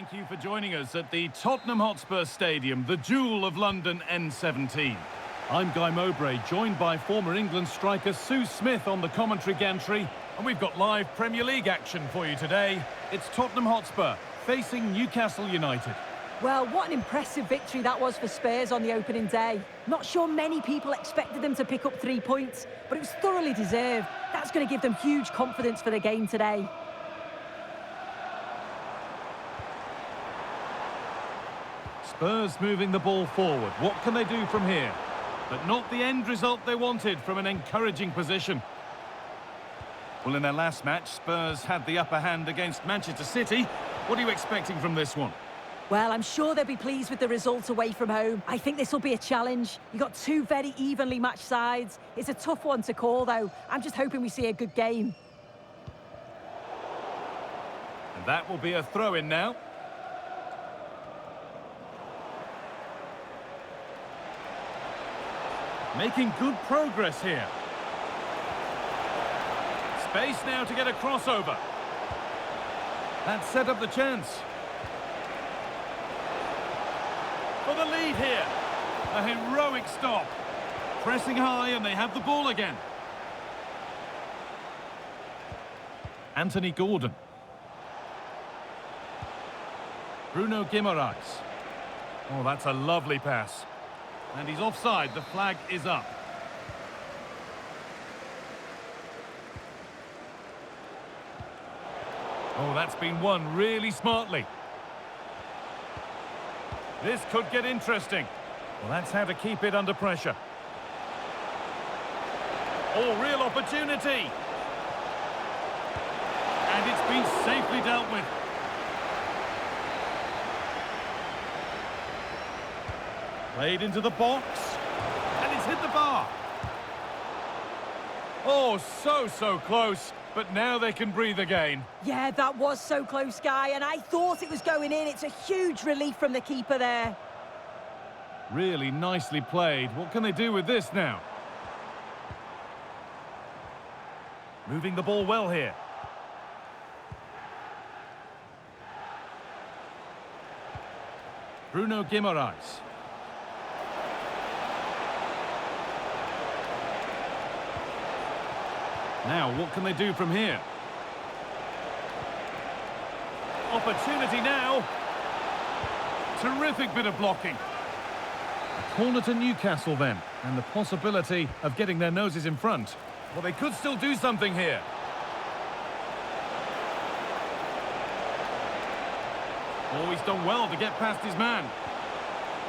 thank you for joining us at the Tottenham Hotspur Stadium, the jewel of London N17. I'm Guy Mowbray, joined by former England striker Sue Smith on the commentary gantry, and we've got live Premier League action for you today. It's Tottenham Hotspur facing Newcastle United. Well, what an impressive victory that was for Spurs on the opening day. Not sure many people expected them to pick up 3 points, but it was thoroughly deserved. That's going to give them huge confidence for the game today. Spurs moving the ball forward. What can they do from here? But not the end result they wanted from an encouraging position. Well, in their last match, Spurs had the upper hand against Manchester City. What are you expecting from this one? Well, I'm sure they'll be pleased with the result away from home. I think this will be a challenge. You've got two very evenly matched sides. It's a tough one to call, though. I'm just hoping we see a good game. And that will be a throw-in now. Making good progress here. Space now to get a crossover. That set up the chance. For the lead here. A heroic stop. Pressing high and they have the ball again. Anthony Gordon. Bruno Guimaraes. Oh, that's a lovely pass. And he's offside, the flag is up. Oh, that's been won really smartly. This could get interesting. Well, that's how to keep it under pressure. Oh, real opportunity. And it's been safely dealt with. Played into the box, and it's hit the bar. Oh, so close, but now they can breathe again. Yeah, that was so close, Guy, and I thought it was going in. It's a huge relief from the keeper there. Really nicely played. What can they do with this now? Moving the ball well here. Bruno Guimaraes. Now, what can they do from here? Opportunity now. Terrific bit of blocking. A corner to Newcastle then, and the possibility of getting their noses in front. Well, they could still do something here. Oh, he's done well to get past his man.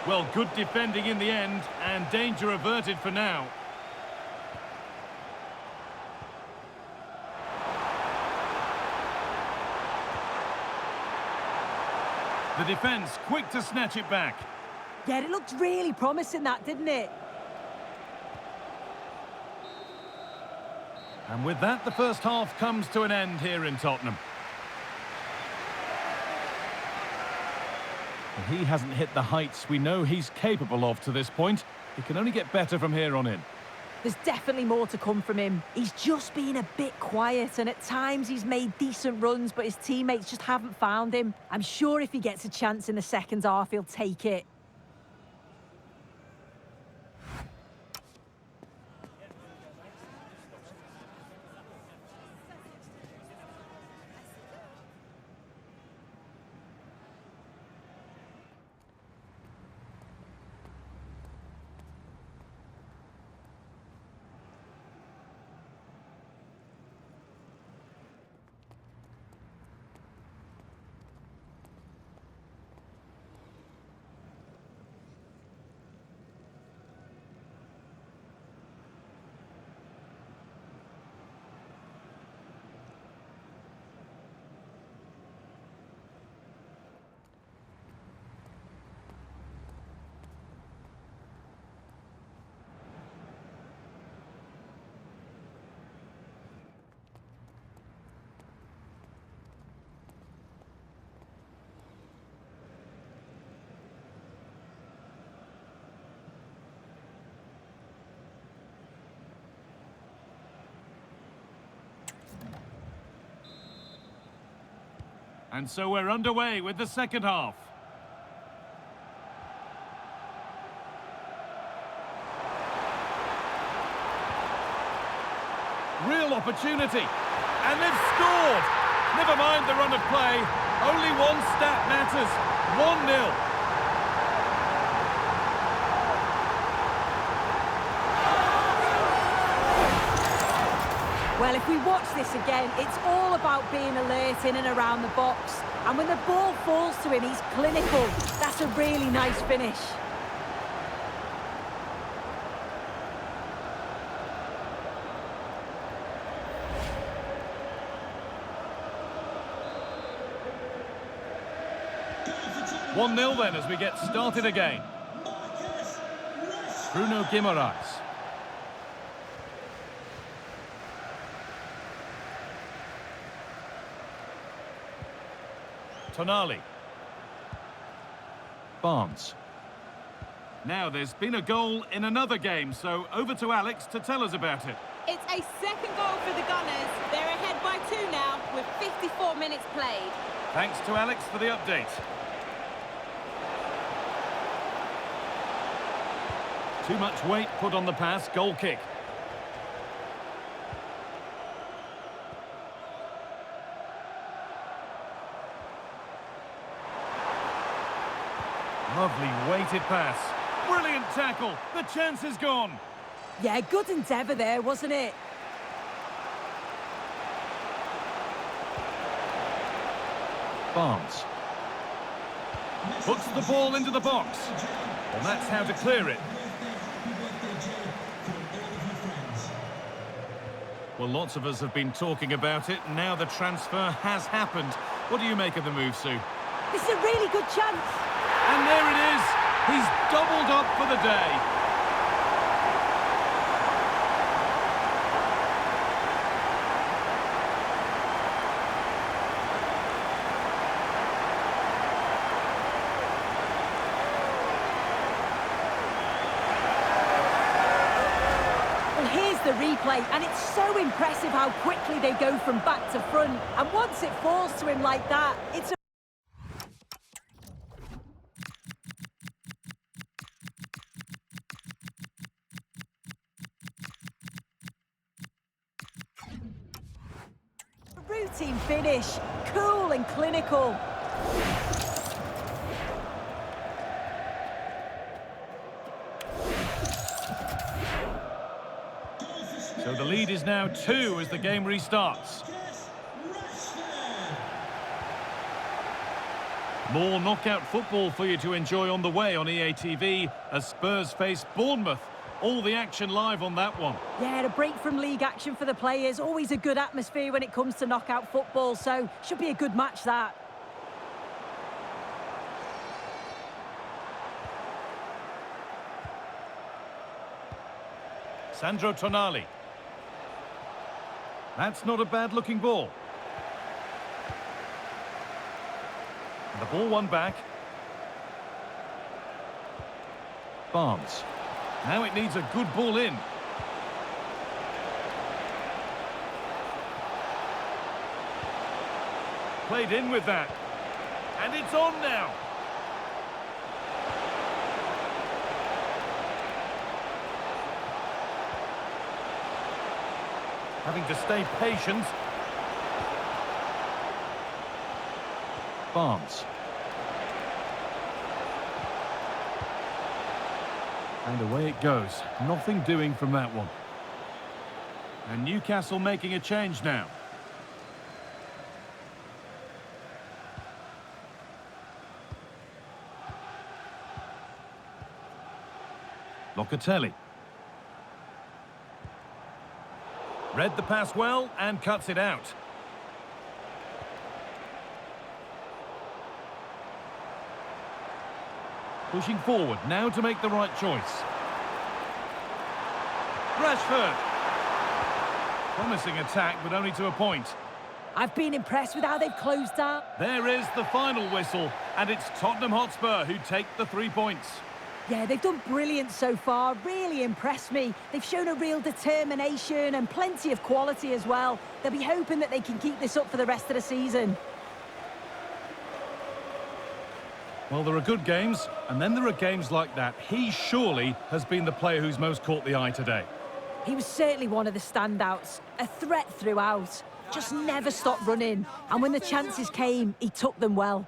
Well, good defending in the end, and danger averted for now. The defence quick to snatch it back. Yeah, it looked really promising, that, didn't it? And with that, the first half comes to an end here in Tottenham. Well, he hasn't hit the heights we know he's capable of to this point. He can only get better from here on in. There's definitely more to come from him. He's just been a bit quiet, and at times he's made decent runs, but his teammates just haven't found him. I'm sure if he gets a chance in the second half, he'll take it. And so we're underway with the second half. Real opportunity. And they've scored. Never mind the run of play. Only one stat matters. 1-0. Well, if we watch this again, it's all about being alert in and around the box. And when the ball falls to him, he's clinical. That's a really nice finish. One 0 then as we get started again. Bruno Guimaraes. Tonali. Barnes. Now, there's been a goal in another game, so over to Alex to tell us about it. It's a second goal for the Gunners. They're ahead by 2 now, with 54 minutes played. Thanks to Alex for the update. Too much weight put on the pass, goal kick. Lovely weighted pass. Brilliant tackle. The chance is gone. Yeah, good endeavour there, wasn't it? Barnes. Puts the ball into the box. And that's how to clear it. Well, lots of us have been talking about it. Now the transfer has happened. What do you make of the move, Sue? This is a really good chance. And there it is. He's doubled up for the day. Well, here's the replay, and it's so impressive how quickly they go from back to front. And once it falls to him like that, it's a routine finish, cool and clinical. So the lead is now 2 as the game restarts. More knockout football for you to enjoy on the way on EA TV as Spurs face Bournemouth. All the action live on that one. Yeah, a break from league action for the players. Always a good atmosphere when it comes to knockout football, so should be a good match, that. Sandro Tonali. That's not a bad-looking ball. And the ball won back. Barnes. Now it needs a good ball in. Played in with that. And it's on now. Having to stay patient. Barnes. And away it goes. Nothing doing from that one. And Newcastle making a change now. Locatelli. Read the pass well and cuts it out. Pushing forward now to make the right choice. Rashford. Promising attack, but only to a point. I've been impressed with how they've closed down. There is the final whistle, and it's Tottenham Hotspur who take the 3 points. Yeah, they've done brilliant so far. Really impressed me. They've shown a real determination and plenty of quality as well. They'll be hoping that they can keep this up for the rest of the season. Well, there are good games, and then there are games like that. He surely has been the player who's most caught the eye today. He was certainly one of the standouts, a threat throughout, just never stopped running, and when the chances came, he took them well.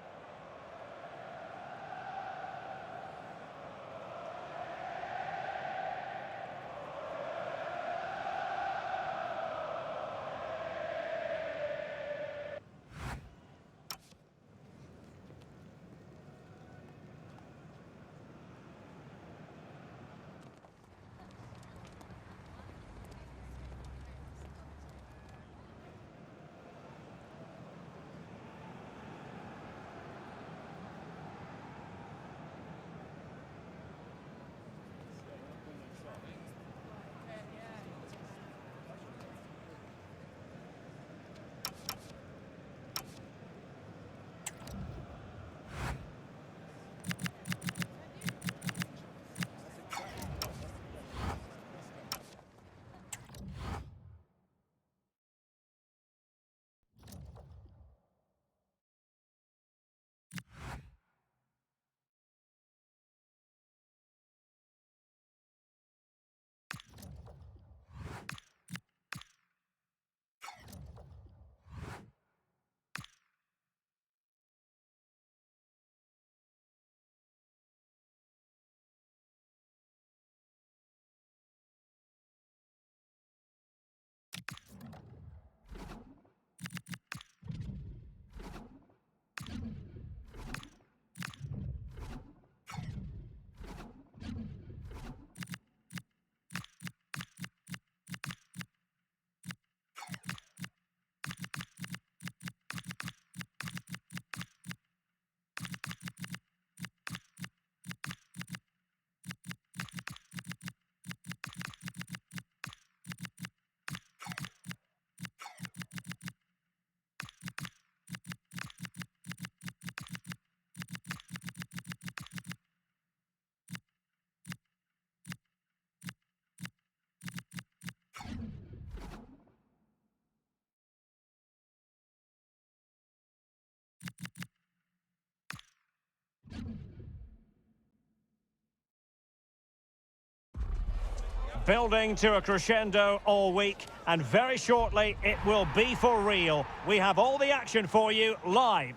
Building to a crescendo all week, and very shortly it will be for real. We have all the action for you live.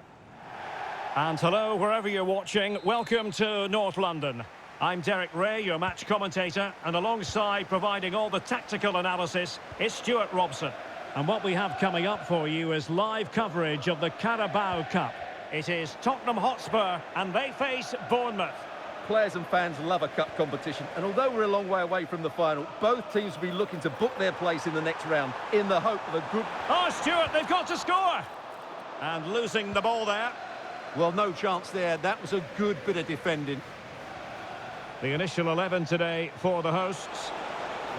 And hello, wherever you're watching, welcome to North London. I'm Derek Ray, your match commentator, and alongside providing all the tactical analysis is Stuart Robson. And what we have coming up for you is live coverage of the Carabao Cup. It is Tottenham Hotspur, and they face Bournemouth. Players and fans love a cup competition, and although we're a long way away from the final, both teams will be looking to book their place in the next round in the hope of a good... Oh, Stuart, they've got to score! And losing the ball there. Well, no chance there. That was a good bit of defending. The initial 11 today for the hosts.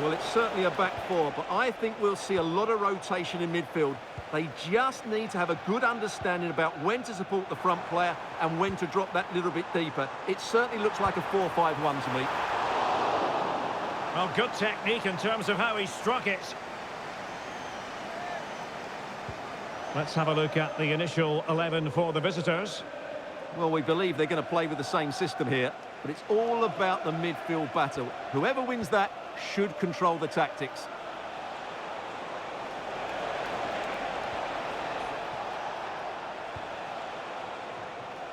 Well, it's certainly a back four, but I think we'll see a lot of rotation in midfield. They just need to have a good understanding about when to support the front player and when to drop that little bit deeper. It certainly looks like a 4-5-1 to me. Well, good technique in terms of how he struck it. Let's have a look at the initial 11 for the visitors. Well, we believe they're going to play with the same system here, but it's all about the midfield battle. Whoever wins that should control the tactics.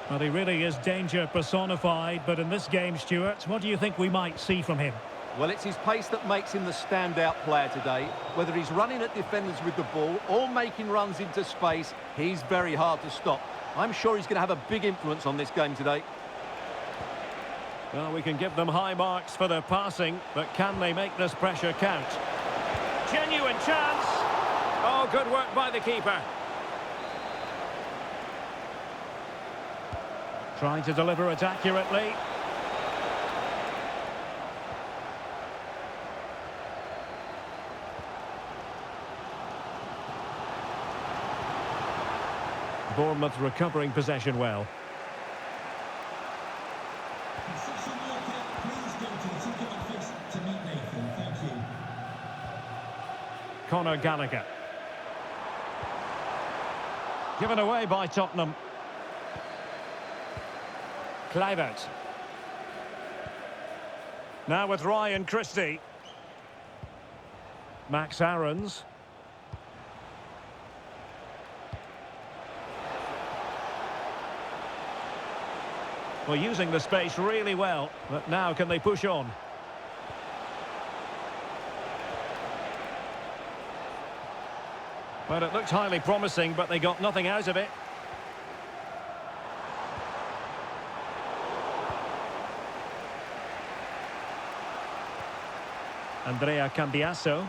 Well, he really is danger personified, but in this game, Stuart, what do you think we might see from him? Well, it's his pace that makes him the standout player today. Whether he's running at defenders with the ball or making runs into space, he's very hard to stop. I'm sure he's going to have a big influence on this game today. Well, we can give them high marks for their passing, but can they make this pressure count? Genuine chance! Oh, good work by the keeper. Trying to deliver it accurately. Bournemouth recovering possession well. Conor Gallagher. Given away by Tottenham. Kluivert. Now with Ryan Christie. Max Aarons. Well, using the space really well, but now can they push on? Well, it looked highly promising, but they got nothing out of it. Andrea Cambiasso.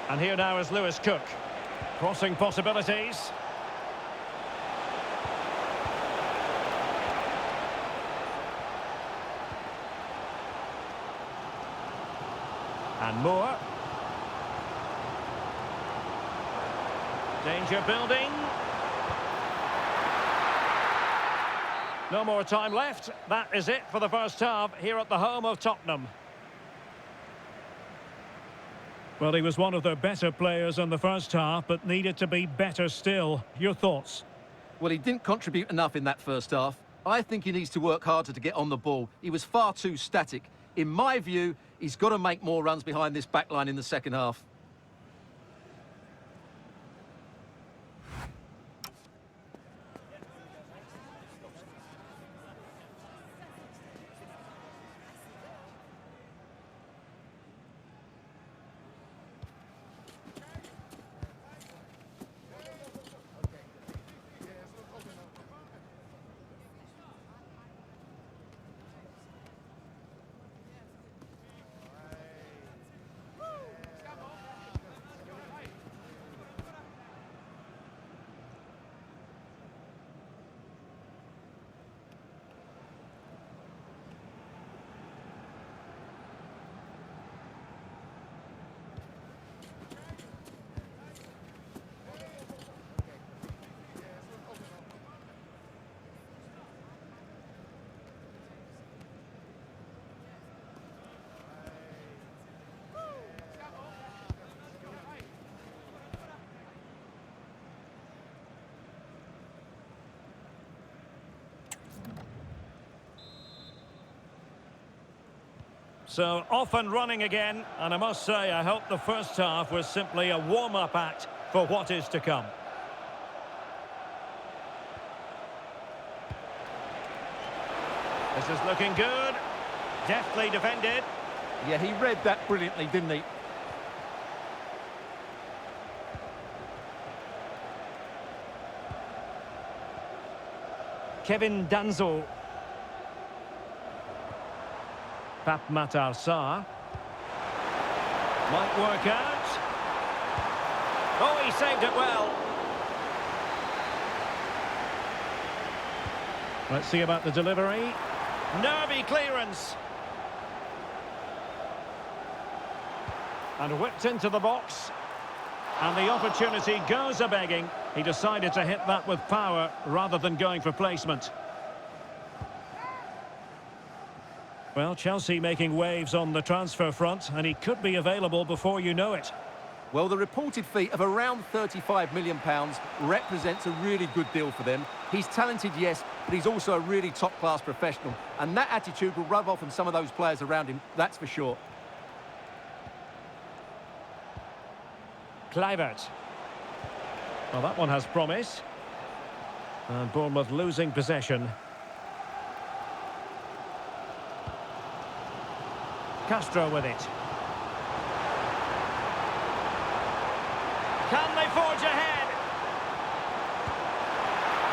And here now is Lewis Cook. Crossing possibilities. And Moore. Danger building. No more time left. That is it for the first half here at the home of Tottenham. Well, he was one of their better players in the first half, but needed to be better still. Your thoughts? Well, he didn't contribute enough in that first half. I think he needs to work harder to get on the ball. He was far too static. In my view, he's got to make more runs behind this back line in the second half. So off and running again, and I must say I hope the first half was simply a warm-up act for what is to come. This is looking good. Deftly defended. Yeah, he read that brilliantly, didn't he? Kevin Danzo. Pap Matar Sarr. Might work out. Oh, he saved it well. Let's see about the delivery. Nervy clearance. And whipped into the box. And the opportunity goes a-begging. He decided to hit that with power rather than going for placement. Well, Chelsea making waves on the transfer front, and he could be available before you know it. Well, the reported fee of around £35 million represents a really good deal for them. He's talented, yes, but he's also a really top-class professional. And that attitude will rub off on some of those players around him, that's for sure. Kluivert. Well, that one has promise. And Bournemouth losing possession. Castro with it. Can they forge ahead?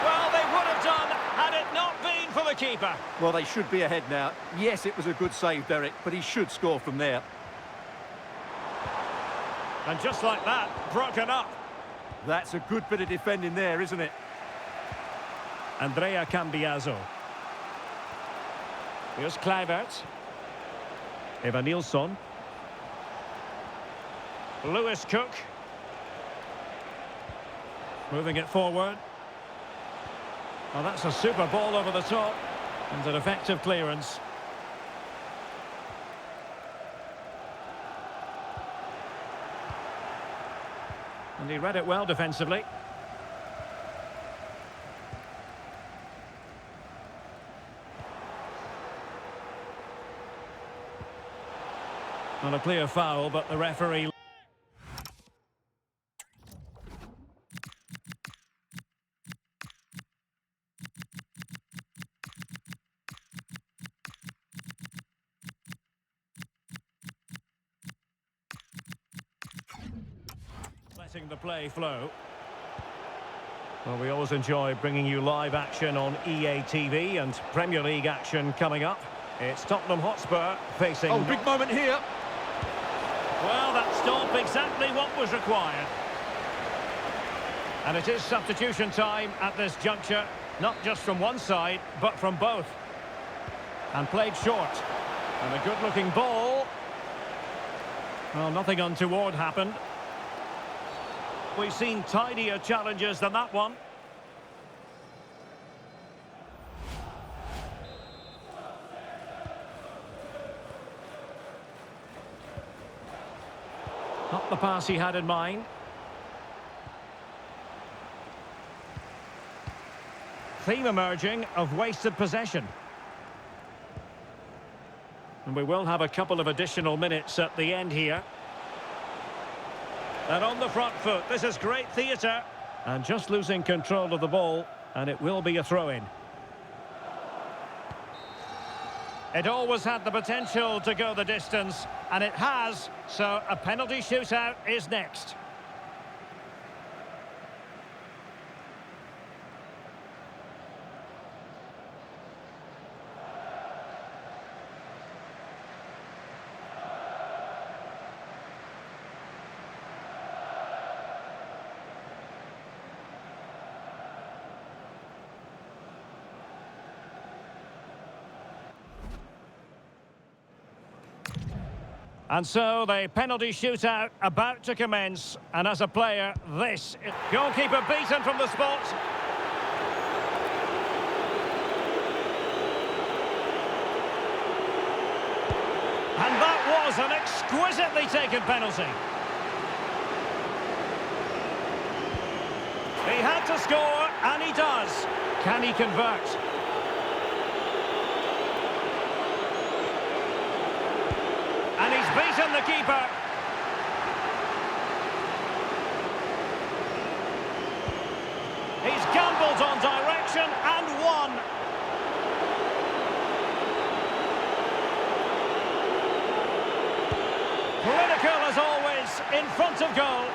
Well, they would have done had it not been for the keeper. Well, they should be ahead now. Yes, it was a good save, Derek, but he should score from there. And just like that, broken up. That's a good bit of defending there, isn't it? Andrea Cambiasso. Here's Kluivert. Eva Nilsson. Lewis Cook. Moving it forward. Well, that's a super ball over the top. And an effective clearance. And he read it well defensively. Well, a clear foul, but the referee... letting the play flow. Well, we always enjoy bringing you live action on EA TV and Premier League action coming up. It's Tottenham Hotspur facing... Oh, big moment here. Well, that stopped exactly what was required. And it is substitution time at this juncture, not just from one side, but from both. And played short. And a good-looking ball. Well, nothing untoward happened. We've seen tidier challenges than that one. Not the pass he had in mind. Theme emerging of wasted possession. And we will have a couple of additional minutes at the end here. And on the front foot, this is great theatre. And just losing control of the ball, and it will be a throw-in. It always had the potential to go the distance, and it has, so a penalty shootout is next. And so the penalty shootout about to commence. And as a player, this... Goalkeeper beaten from the spot. And that was an exquisitely taken penalty. He had to score, and he does. Can he convert? And he's beaten the keeper. He's gambled on direction and won. Critical as always, in front of goal.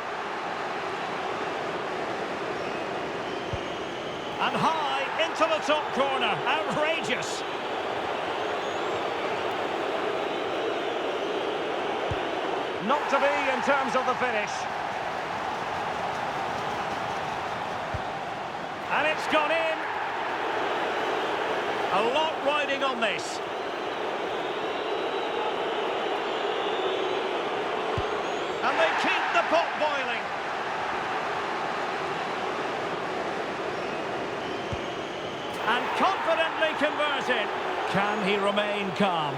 And high into the top corner. Outrageous. Not to be in terms of the finish. And it's gone in. A lot riding on this. And they keep the pot boiling. And confidently converted. Can he remain calm?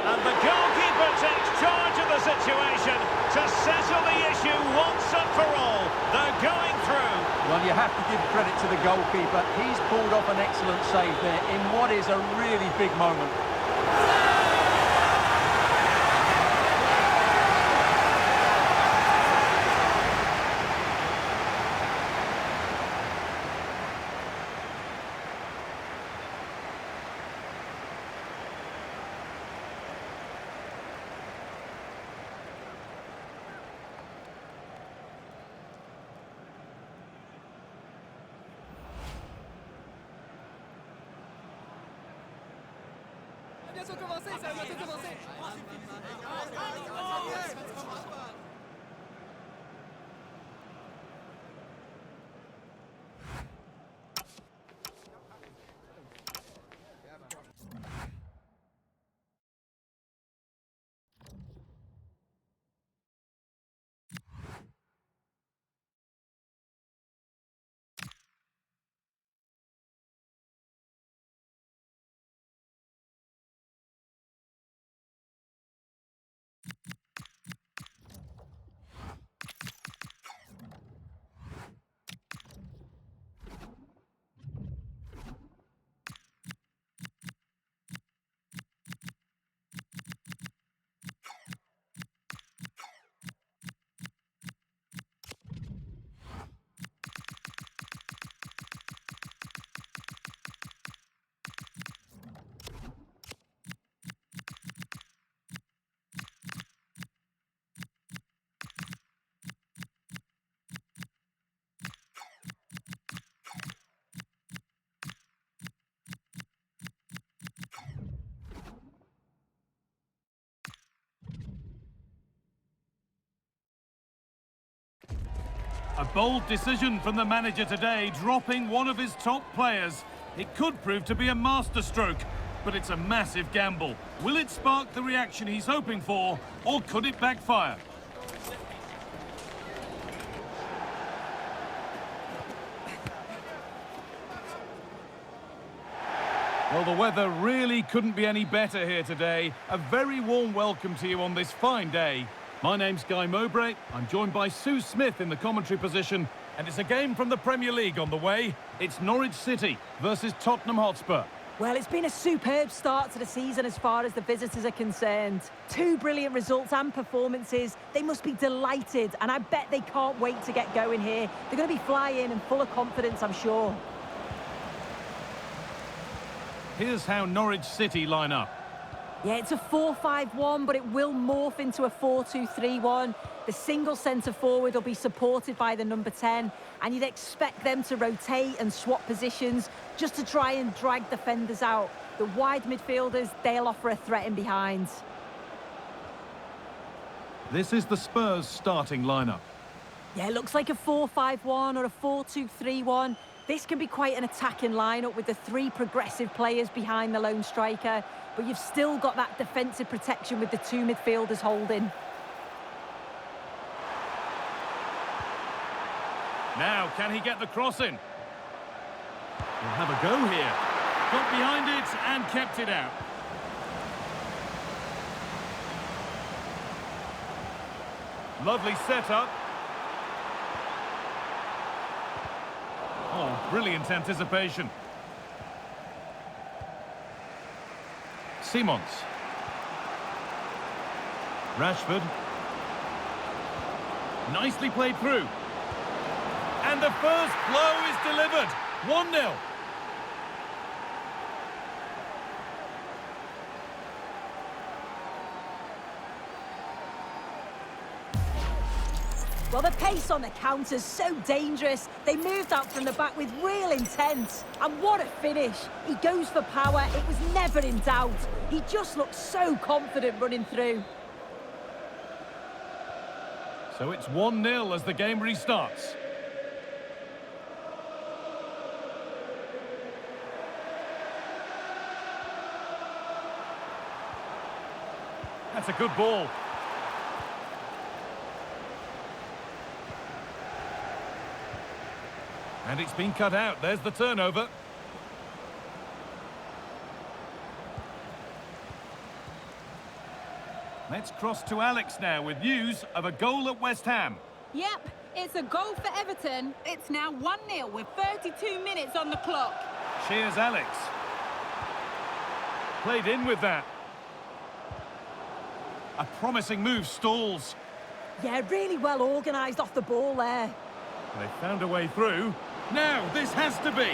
And the goalkeeper takes charge of the situation to settle the issue once and for all. They're going through. Well, you have to give credit to the goalkeeper. He's pulled off an excellent save there in what is a really big moment. Bientôt commencer, ça va bientôt commencer. Bold decision from the manager today, dropping one of his top players. It could prove to be a masterstroke, but it's a massive gamble. Will it spark the reaction he's hoping for, or could it backfire? Well, the weather really couldn't be any better here today. A very warm welcome to you on this fine day. My name's Guy Mowbray. I'm joined by Sue Smith in the commentary position. And it's a game from the Premier League on the way. It's Norwich City versus Tottenham Hotspur. Well, it's been a superb start to the season as far as the visitors are concerned. 2 brilliant results and performances. They must be delighted, and I bet they can't wait to get going here. They're going to be flying and full of confidence, I'm sure. Here's how Norwich City line up. Yeah, it's a 4-5-1, but it will morph into a 4-2-3-1. The single centre-forward will be supported by the number 10, and you'd expect them to rotate and swap positions just to try and drag defenders out. The wide midfielders, they'll offer a threat in behind. This is the Spurs starting lineup. Yeah, it looks like a 4-5-1 or a 4-2-3-1. This can be quite an attacking lineup with the 3 progressive players behind the lone striker, but you've still got that defensive protection with the 2 midfielders holding. Now, can he get the cross in? He'll have a go here. Got behind it and kept it out. Lovely setup. Oh, brilliant anticipation. Simons. Rashford. Nicely played through. And the first blow is delivered. 1-0. Well, the pace on the counter's so dangerous. They moved out from the back with real intent. And what a finish. He goes for power. It was never in doubt. He just looks so confident running through. So it's 1-0 as the game restarts. That's a good ball. And it's been cut out. There's the turnover. Let's cross to Alex now with news of a goal at West Ham. Yep, it's a goal for Everton. It's now 1-0 with 32 minutes on the clock. Cheers, Alex. Played in with that. A promising move stalls. Yeah, really well organised off the ball there. They found a way through. Now, this has to be.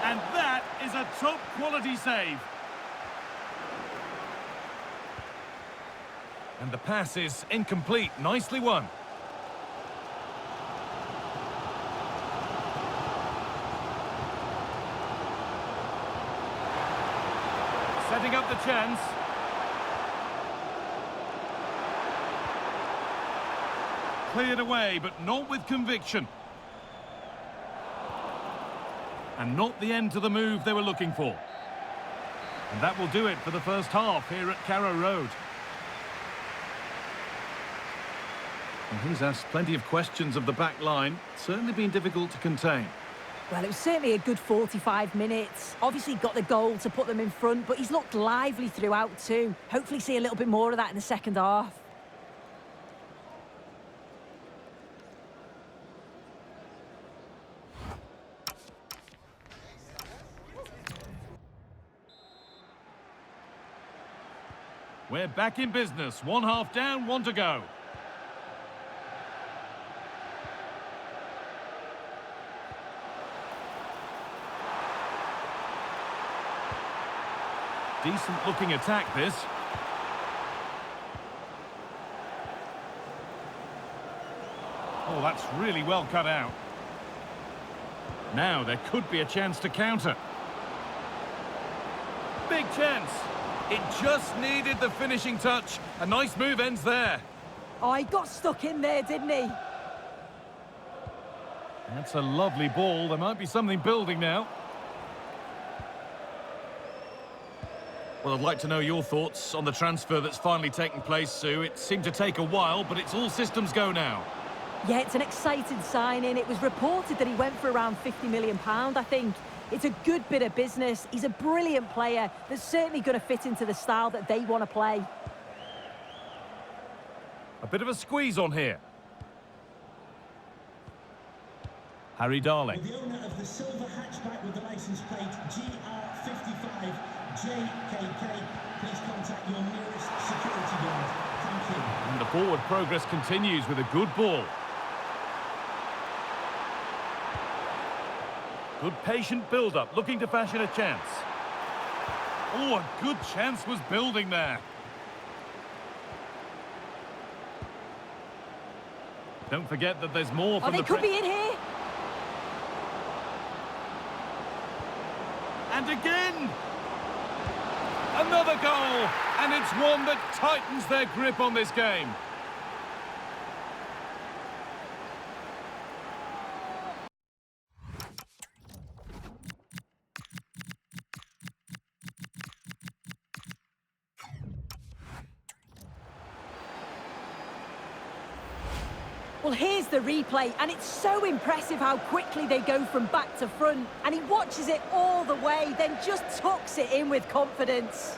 And that is a top-quality save. And the pass is incomplete. Nicely won. Setting up the chance. Cleared away, but not with conviction. And not the end to the move they were looking for. And that will do it for the first half here at Carrow Road. And he's asked plenty of questions of the back line. Certainly been difficult to contain. Well, it was certainly a good 45 minutes. Obviously got the goal to put them in front, but he's looked lively throughout too. Hopefully see a little bit more of that in the second half. We're back in business. 1 half down, 1 to go. Decent looking attack, this. Oh, that's really well cut out. Now there could be a chance to counter. Big chance. It just needed the finishing touch. A nice move ends there. Oh, he got stuck in there, didn't he? That's a lovely ball. There might be something building now. Well, I'd like to know your thoughts on the transfer that's finally taken place, Sue. It seemed to take a while, but it's all systems go now. Yeah, it's an exciting signing. It was reported that he went for around £50 million, I think. It's a good bit of business. He's a brilliant player that's certainly going to fit into the style that they want to play. A bit of a squeeze on here. Harry Darling. The owner of the silver hatchback with the license plate GR55 JKK, please contact your nearest security guard. Thank you. And the forward progress continues with a good ball. Good patient build-up, looking to fashion a chance. Oh, a good chance was building there. Don't forget that there's more from they could be in here. And again! Another goal! And it's one that tightens their grip on this game. Well, here's the replay, and it's so impressive how quickly they go from back to front. And he watches it all the way, then just tucks it in with confidence.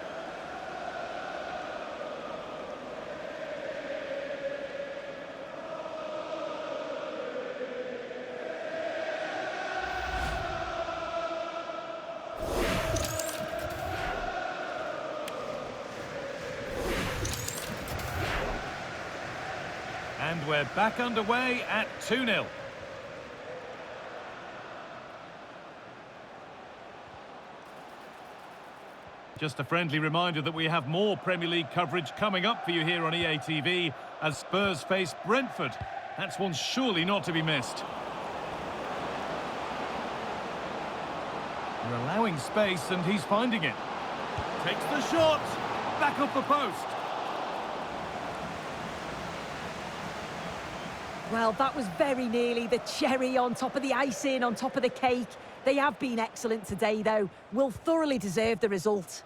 And we're back underway at 2-0. Just a friendly reminder that we have more Premier League coverage coming up for you here on EA TV as Spurs face Brentford. That's one surely not to be missed. They're allowing space and he's finding it. Takes the shot. Back off the post. Well, that was very nearly the cherry on top of the icing, on top of the cake. They have been excellent today, though. Will thoroughly deserve the result.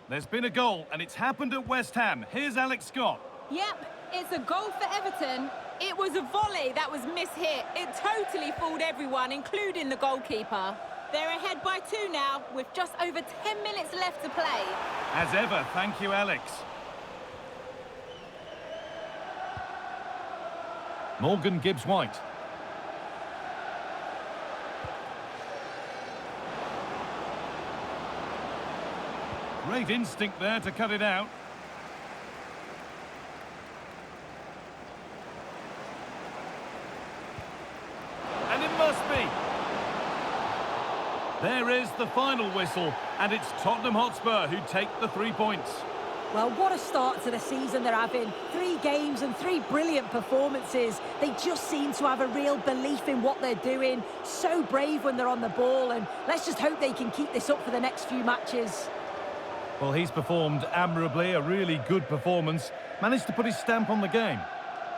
There's been a goal, and it's happened at West Ham. Here's Alex Scott. Yep, it's a goal for Everton. It was a volley that was mishit. It totally fooled everyone, including the goalkeeper. They're ahead by 2 now, with just over 10 minutes left to play. As ever, thank you, Alex. Morgan Gibbs-White. Great instinct there to cut it out. And it must be. There is the final whistle, and it's Tottenham Hotspur who take the 3 points. Well, what a start to the season they're having. 3 games and 3 brilliant performances. They just seem to have a real belief in what they're doing. So brave when they're on the ball, and let's just hope they can keep this up for the next few matches. Well, he's performed admirably, a really good performance. Managed to put his stamp on the game.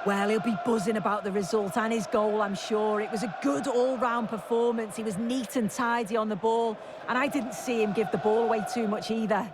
Well, he'll be buzzing about the result and his goal, I'm sure. It was a good all-round performance. He was neat and tidy on the ball, and I didn't see him give the ball away too much either.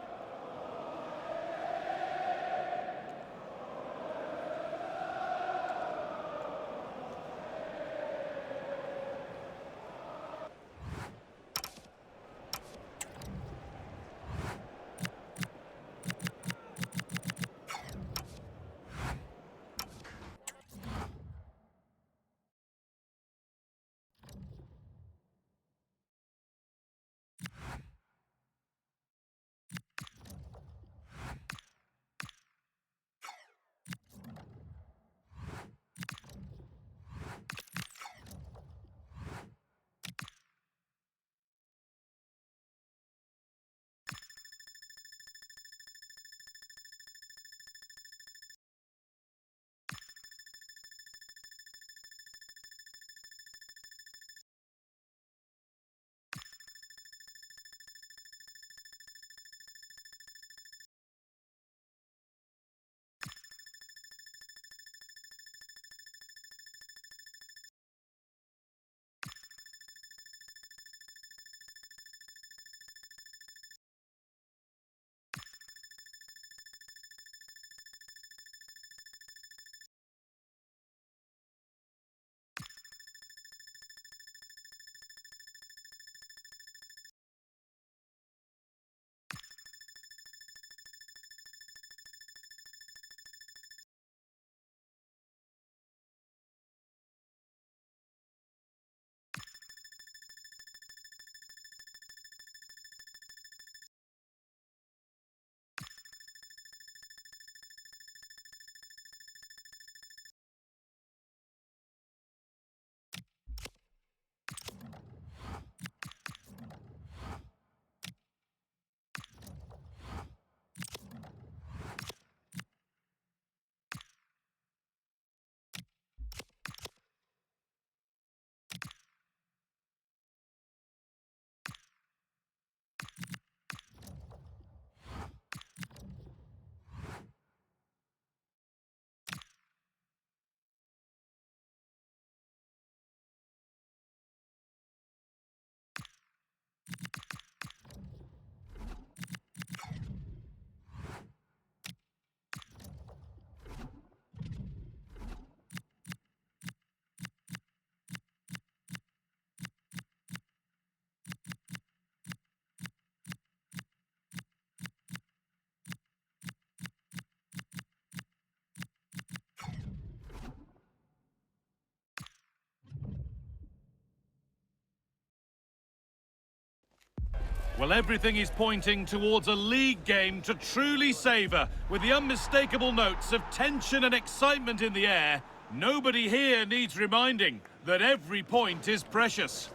Well, everything is pointing towards a league game to truly savour, with the unmistakable notes of tension and excitement in the air. Nobody here needs reminding that every point is precious.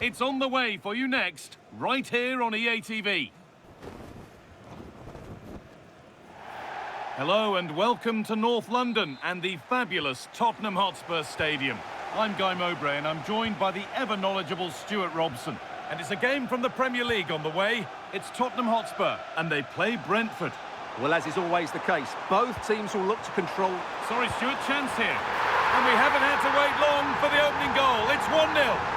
It's on the way for you next, right here on EA TV. Hello and welcome to North London and the fabulous Tottenham Hotspur Stadium. I'm Guy Mowbray and I'm joined by the ever-knowledgeable Stuart Robson. And it's a game from the Premier League on the way. It's Tottenham Hotspur and they play Brentford. Well, as is always the case, both teams will look to control. Sorry, Stuart, chance here. And we haven't had to wait long for the opening goal. It's 1-0.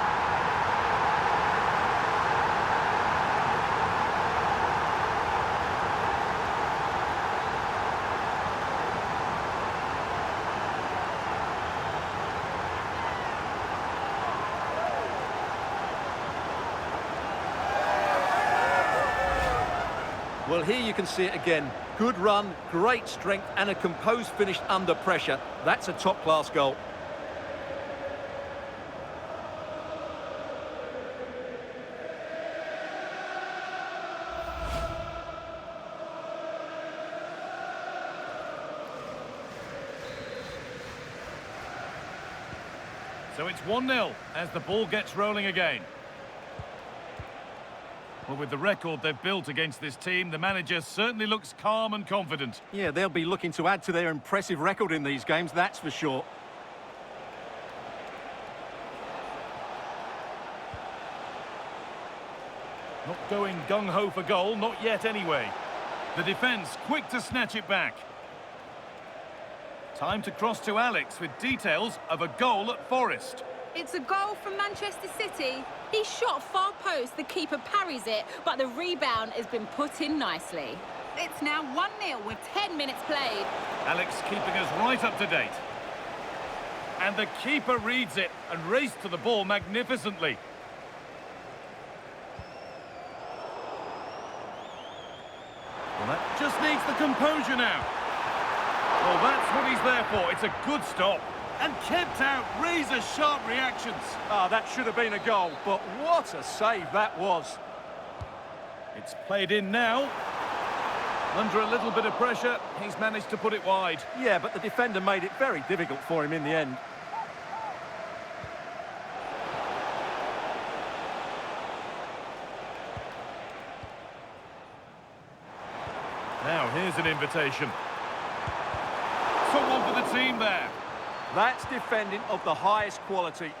Well, here you can see it again. Good run, great strength, and a composed finish under pressure. That's a top-class goal. So it's 1-0 as the ball gets rolling again. Well, with the record they've built against this team, the manager certainly looks calm and confident. Yeah, they'll be looking to add to their impressive record in these games, that's for sure. Not going gung-ho for goal, not yet anyway. The defence quick to snatch it back. Time to cross to Alex with details of a goal at Forest. It's a goal from Manchester City. He shot far post, the keeper parries it, but the rebound has been put in nicely. It's now 1-0 with 10 minutes played. Alex keeping us right up to date. And the keeper reads it and raced to the ball magnificently. Well, that just needs the composure now. Well, that's what he's there for. It's a good stop. And kept out, razor-sharp reactions. That should have been a goal, but what a save that was. It's played in now. Under a little bit of pressure, he's managed to put it wide. Yeah, but the defender made it very difficult for him in the end. Now, here's an invitation. Someone for the team there. That's defending of the highest quality.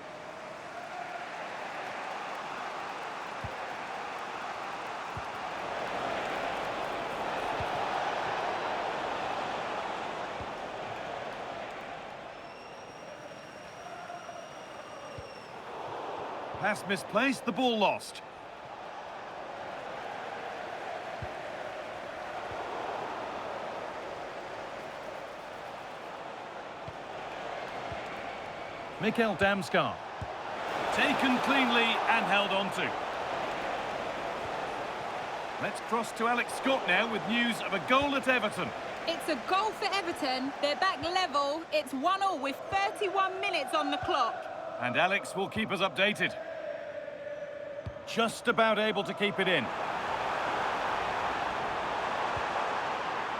Pass misplaced, the ball lost. Mikel Damskar. Taken cleanly and held on to. Let's cross to Alex Scott now with news of a goal at Everton. It's a goal for Everton. They're back level. It's 1-1 with 31 minutes on the clock. And Alex will keep us updated. Just about able to keep it in.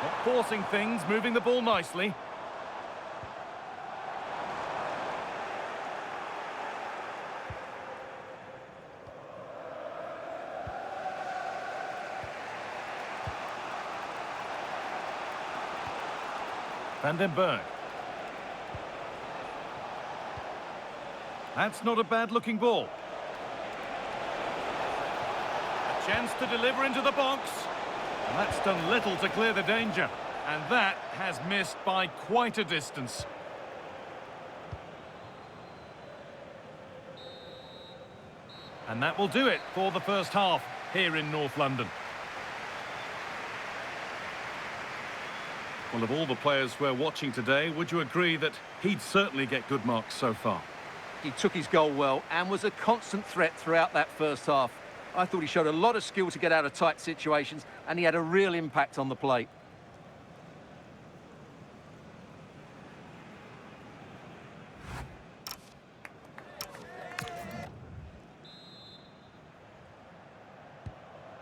Not forcing things, moving the ball nicely. Van den Berg. That's not a bad-looking ball. A chance to deliver into the box. And that's done little to clear the danger. And that has missed by quite a distance. And that will do it for the first half here in North London. Well, of all the players we're watching today, would you agree that he'd certainly get good marks so far? He took his goal well and was a constant threat throughout that first half. I thought he showed a lot of skill to get out of tight situations, and he had a real impact on the play.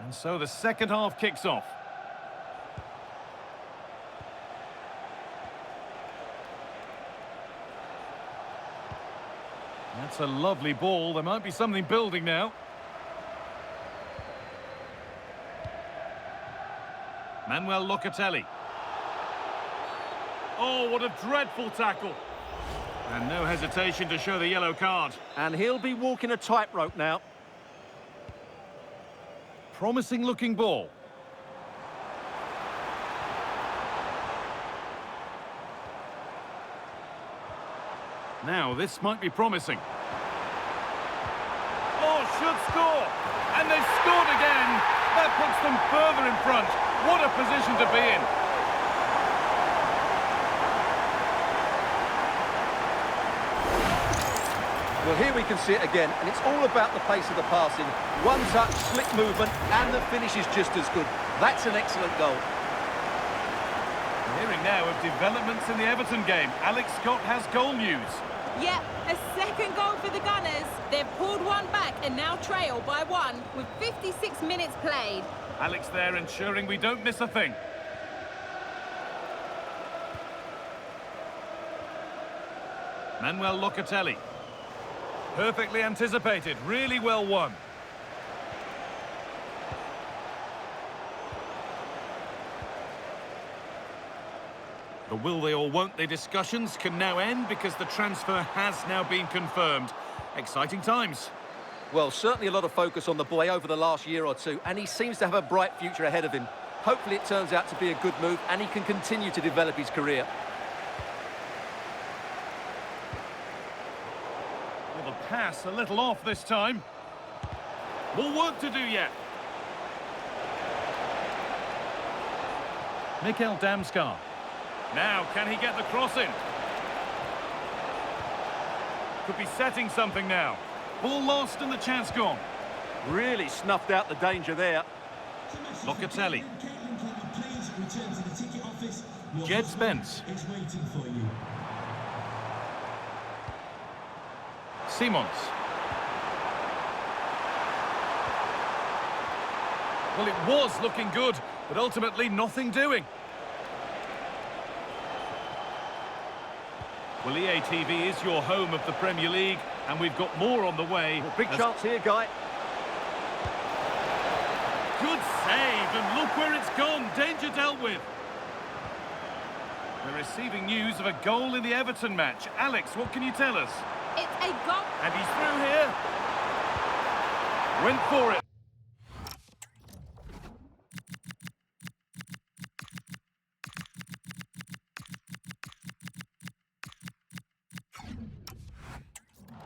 And so the second half kicks off. That's a lovely ball. There might be something building now. Manuel Locatelli. Oh, what a dreadful tackle. And no hesitation to show the yellow card. And he'll be walking a tightrope now. Promising looking ball. Now, this might be promising. Oh, should score! And they've scored again! That puts them further in front. What a position to be in. Well, here we can see it again, and it's all about the pace of the passing. One touch, slick movement, and the finish is just as good. That's an excellent goal. Hearing now of developments in the Everton game. Alex Scott has goal news. Yep, a second goal for the Gunners. They've pulled one back and now trail by one with 56 minutes played. Alex there ensuring we don't miss a thing. Manuel Locatelli. Perfectly anticipated, really well won. The will they or won't they discussions can now end because the transfer has now been confirmed. Exciting times. Well, certainly a lot of focus on the boy over the last year or two, and he seems to have a bright future ahead of him. Hopefully it turns out to be a good move and he can continue to develop his career. Well, the pass a little off this time. More work to do yet. Mikel Damskar. Now, can he get the cross in? Could be setting something now. Ball lost and the chance gone. Really snuffed out the danger there. Locatelli. Please return to the ticket office. Your Jed Spence. It's waiting for you. Simons. Well, it was looking good, but ultimately nothing doing. Well, EA TV is your home of the Premier League, and we've got more on the way. Well, big chance here, Guy. Good save, and look where it's gone. Danger dealt with. We're receiving news of a goal in the Everton match. Alex, what can you tell us? It's a goal. And he's through here. Went for it.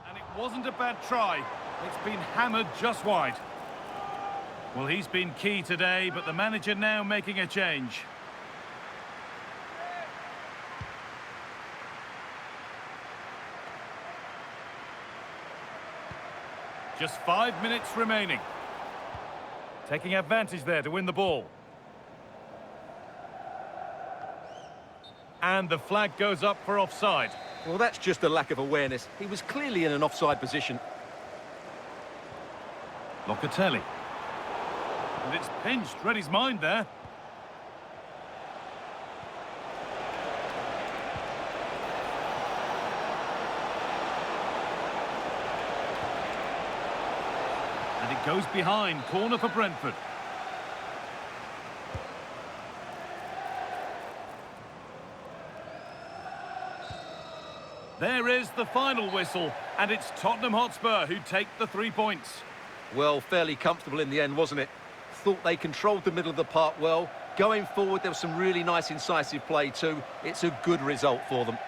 And it wasn't a bad try. It's been hammered just wide. Well, he's been key today, but the manager now making a change. Just 5 minutes remaining. Taking advantage there to win the ball. And the flag goes up for offside. Well, that's just a lack of awareness. He was clearly in an offside position. Locatelli. And it's pinched, read his mind there. And it goes behind, corner for Brentford. There is the final whistle, and it's Tottenham Hotspur who take the 3 points. Well, fairly comfortable in the end, wasn't it? Thought they controlled the middle of the park well. Going forward, there was some really nice incisive play too. It's a good result for them.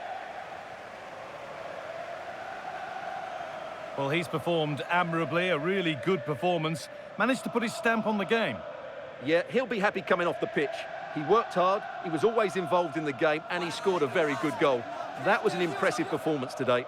Well, he's performed admirably, a really good performance. Managed to put his stamp on the game. Yeah, he'll be happy coming off the pitch. He worked hard, he was always involved in the game, and he scored a very good goal. That was an impressive performance today.